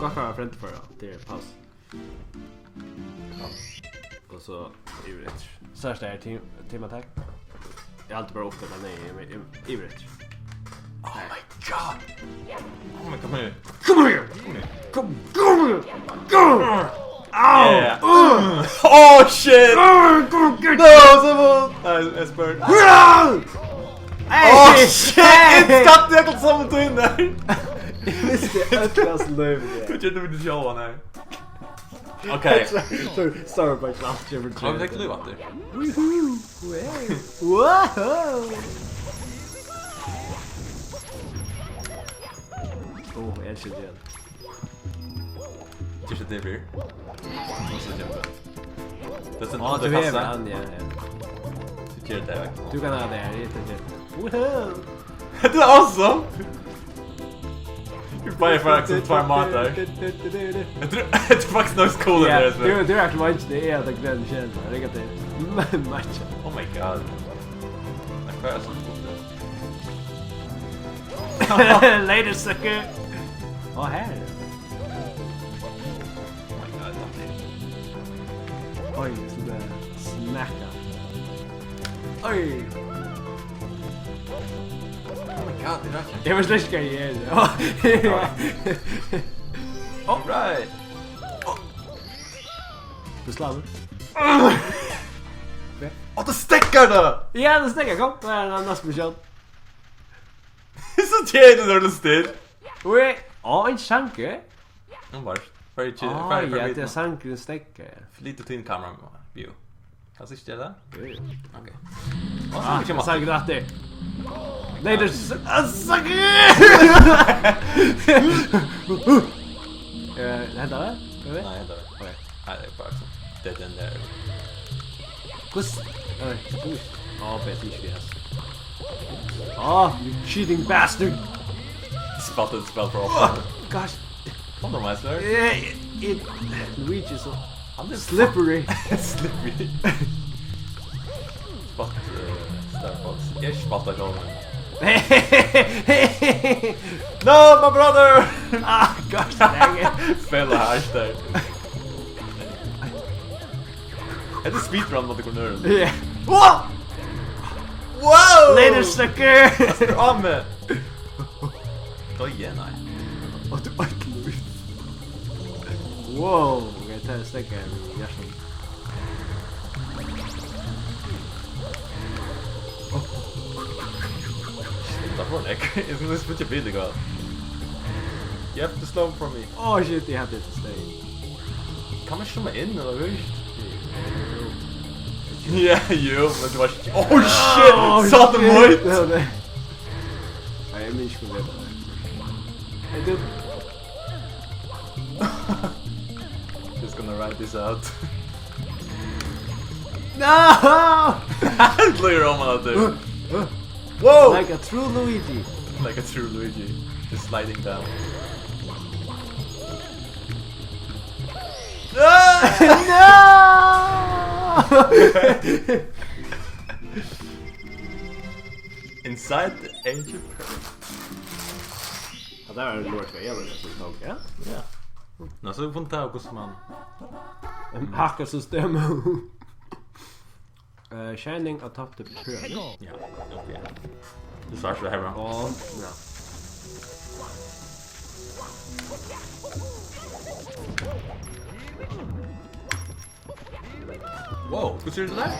gott vara front för det är paus. Och så övrigt. Särskilt är team attack. Jag alltid bara uppe där nej övrigt. Oh my god. Oh my god. Come here. Come here. Ow! Yeah. Oh shit! Go get No, someone! I spurred. Oh shit! It's got the jäkla samma tog in där! Visst är ötlas löv. Kunde inte vilja själva nej. Okej. Sorry by last year. Har vi täckt luvat det? Woohoo! Wow! Oh, jag känner igen. Kanske det blir. Det är en Ja, du är väl han, ja. Du gör det. Du kan ha det här, jättekul. Woohoo! Det är awesome! Du bara för att ta mat där. Jag tror faktiskt något cool där. Du är verkligen inte det är att grön känner. Det är inte matcha. Oh my god. Jag kör så fort. Later sucker. Åh, här. Oh my god. Oj, så där snacka. Oj. Oh my god, det är Det var släcka igen. All right. Du slavar. Åh, det stäcker då! Ja, det stäcker. Kom, vad är en annan special? Det är så tjejen när du styr. Oj, en shanke. Bara, för Ja, det är sanken stäcker. för lite till kameran view. Kan du se det? Okej. Jag sa gratis. Nej, det är sucker. Hämtar det? Nej, det är Nej, det är bara så. Det är den där. Kus. Ja, Betty. You cheating bastard. Spotted spell för ofta. Gosh. Kom on, master. Luigi så Han är slippery. slippery. Spot Starfox. Jag spottar honom. No, my brother! Gosh dang it. Fälla hash där. Är det speedrun mot cornern? Yeah. Wow! Wow! Later sucker. Amen. Då igen nej. Wow, jag tar en stäcka i hjärtan. Sluta på neck. It's gonna switch a bit ago. You have to slow for me. Oh shit, you have to stay. Kan man komma in eller hur? Ja, jo, men det var... Oh shit! Satt en mojt! Nej, jag minns inte det. Hey, dude. Just gonna write this out. No! Clear on out there. Whoa! Like a true Luigi. Like a true Luigi. Just sliding down. No! Inside the ancient curve. Ja, där är det lågt vad gäller det som tog, ja? Ja. Nu så får inte ta hos man. Hackasystem. Shining atop the pyramid. Ja, okej. Du svarar så här bra. Ja. Wow, ska du se det där?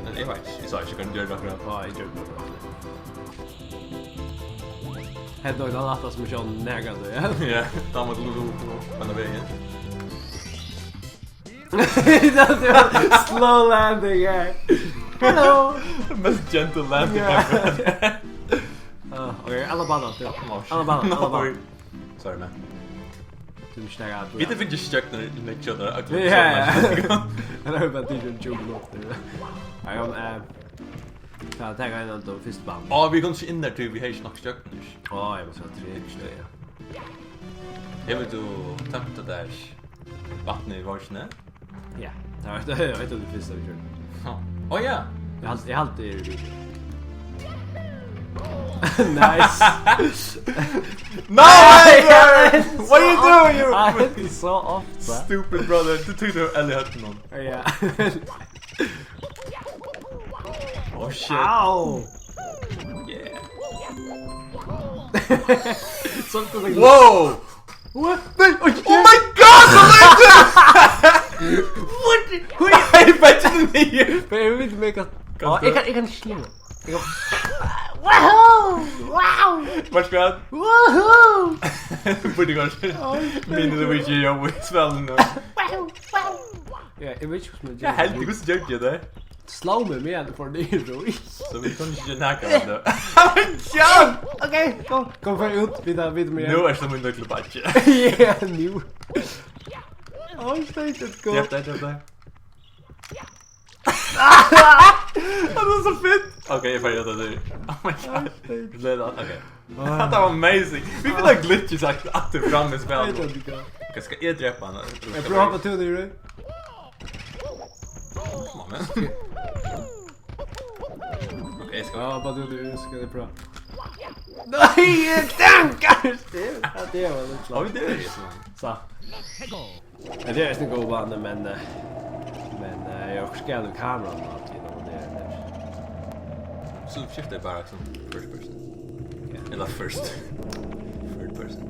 Nej, det var inte. Jag sa att jag kunde göra det bakom. Ja, jag gör det. Hedda och Dalata som är så nägande, ja? Ja, ta mig på den vägen. Det var slow landing här. Hello! Mest gentle landing ever. Okej, alla banan. Alla banan. Sorry man. Du snägar. Vi inte fick just check när det gick köra. Ja. Jag har bara typ 20 minuter. Ja, jag tar en av första band. Ja, vi går inte in där till vi har ju snackat kökt nu. Ja, jag måste ha 3 ja. Jag vill du tappa där vatten i varsin. Ja, jag vet inte det första vi kör. Oh ja. Jag har alltid Nice. No, man! What are you doing? You I hit it so off, bro. stupid brother. Du tyckte Ellie hade någon. Yeah. Oh shit. Ow! Yeah. Something like Whoa! What? Oh my god! What? I bet you didn't Men jag vill inte make a... Ja, jag kan slå. Wow! Wow! Vart ska han? Woohoo! Borde kanske min Luigi jobbar i svällen nu. Wow! Wow! Ja, jag vet inte vad Jag helt inte så gör jag det. Slå mig med för det är då. Så vi kan inte näka det. Ja! Okej, kom för ut vid där vid mig. Nu är som en nyckelbatch. Ja, nu. Åh, det går. Jätte. Det var så fint! Okej, jag får göra det. Oh my god. Det är okej. Det var amazing. Vi vill ha glitches att det fram i spelet. Okej, ska jag dräpa honom? Jag provar hoppa till dig, Ray. Kom on, man. Okej, ska Ja, bara du ska det prova. Nej, tankar! Det var lite Ja, vi det är så. Men det är inte god band, men jag ska nu kameran alltid och det är så skiftar bara som first person. Eller third person.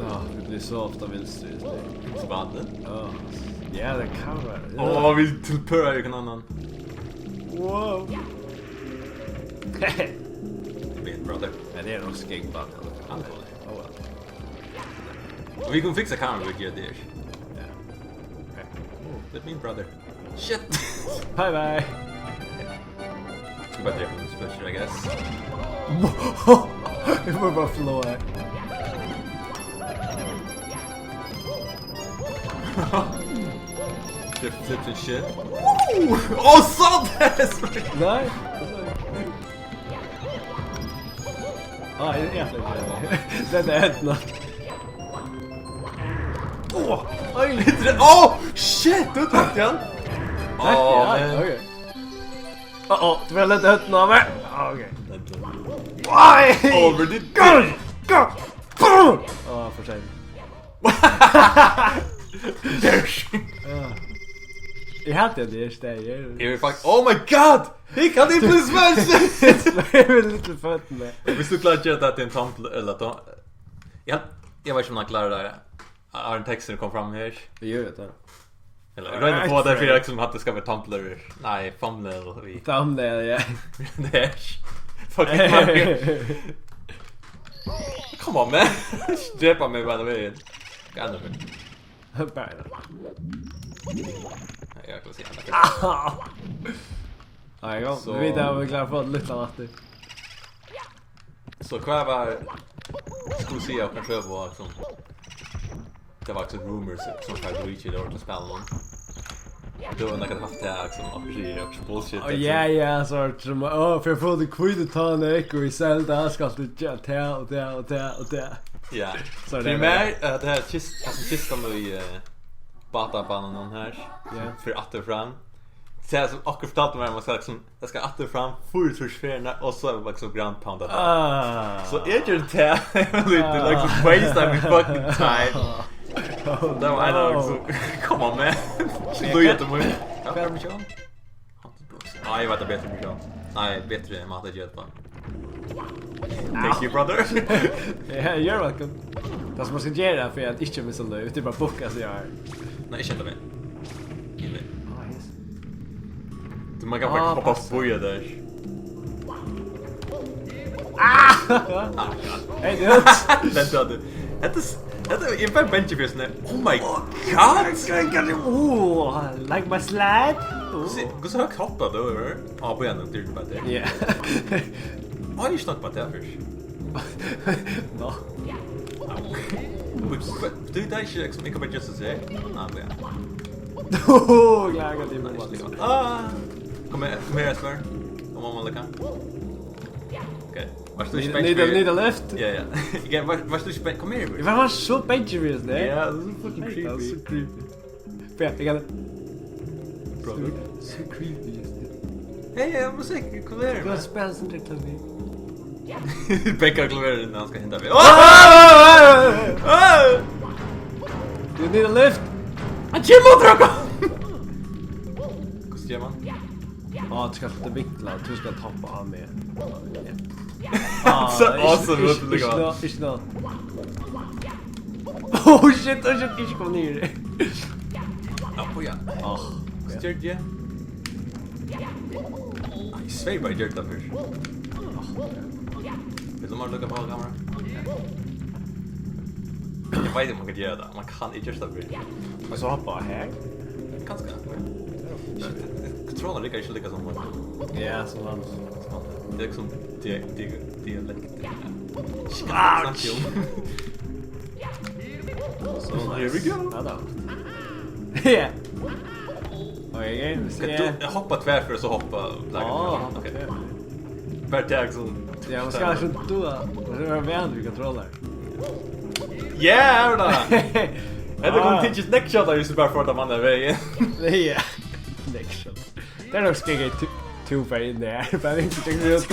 Ja, det blir så ofta vänster just det. Så vad det? Ja. Ja, det kameran. Åh, vi tillpörar ju kan annan. Wow. Det blir ett brother. Men det är nog skingband. Han går det. Oh well. Och vi kommer fixa kameran med GDR. Ja. Det är min brother. Shit! Bye bye. Ska bara dräpa en special, I guess. Jag får bara förlora. Det flips and shit. Oh, sånt! Nej. Ja, jag är det är ett något. Oj! Oh, shit! Du tog den! Okej. Du vill inte ut någon mer? Okej. Oj! Already Go! För sent. Jag hade det steg. Oh my god! He can inte bli smash! Jag vill lite fötterna. Visst du klarar inte att det är en tamp eller att jag vet inte om han klarar det. Har en text som kom fram här. Det gör det. Eller jag vet inte på därför jag som att det ska vara tampler. Nej, thumbnail vi. Thumbnail, ja. Det är fucking Mario. Come on man. Dräpa mig by the way. Kan du? Bara. Jag kan se han. Ja, jag går. Vi där var klara för att lyfta natten. Så kvar var skulle se och kanske var liksom det var också rumors som för Luigi då att spela någon. Då när jag haft det liksom och bullshit. Ja, så som för jag får det kvitt ta en eko i Zelda ska det ta och där. Ja. Så det är mer det här kistan med batabanan här. Ja. För att det fram. Så jag som också fortalte mig man ska liksom jag ska att det fram fulltursfärna och så liksom ground pound där. Så är ju det lite like waste my fucking time. Det var en också. Come on man. Så gör det mig. Ja, det är John. Nej, jag vet att bättre med John. Nej, bättre än Matt Jet. Thank you brother. Yeah, you're welcome. Det som man ska göra för att inte missa löv, det är bara bocka så jag är. Nej, känner mig. Inne. Du man kan bara hoppa på boja där. Hej dude. Vänta du. Det är inte bench för oh my god. Like my slide. Gå så högt hoppa då över. Ja, på en till på det. Yeah. Har ni snackat på det först? No. Du där är ju liksom inte bara just att säga. Nej, det. Jag går till Kommer svär. Om man kan. Okej. Vart du Need a lift? Ja. Igen, vart du spänn? Kom här. Det var så benchvis det. Ja, det är fucking creepy. Det är så creepy. Jag kan det. Så creepy just det. Hej, musik, klaver. Du har spelat sånt där klaver. Bäckar klaver innan han ska hinta vid. You need a lift. Han kommer draka. Hur gör man? Ja, du ska inte vinkla, du ska tappa av med. Så awesome låter det gå. It's not. Oh shit, inte kom ner. Ja, ja. Stört ju. I svär bara gjort det först. Vill du lukka på kameran? Jag vet inte om man kan göra det. Man kan inte göra det först. Och så hoppa här. Ganska. Kontrollen lyckas inte lika som man. Ja, så han. Det är liksom dialekt. Ouch! So here we go. Ja då. Ja. Okej, Jag hoppar tvär för så hoppa lägga. Okej. Per tag som. Ja, man ska inte dö. Det är väl vi kontrollerar. Ja, då. Det kommer till just next shot just bara för att man är vägen. Ja. Next shot. Det är nog ska jag två för in där. Bara inte tänka ut.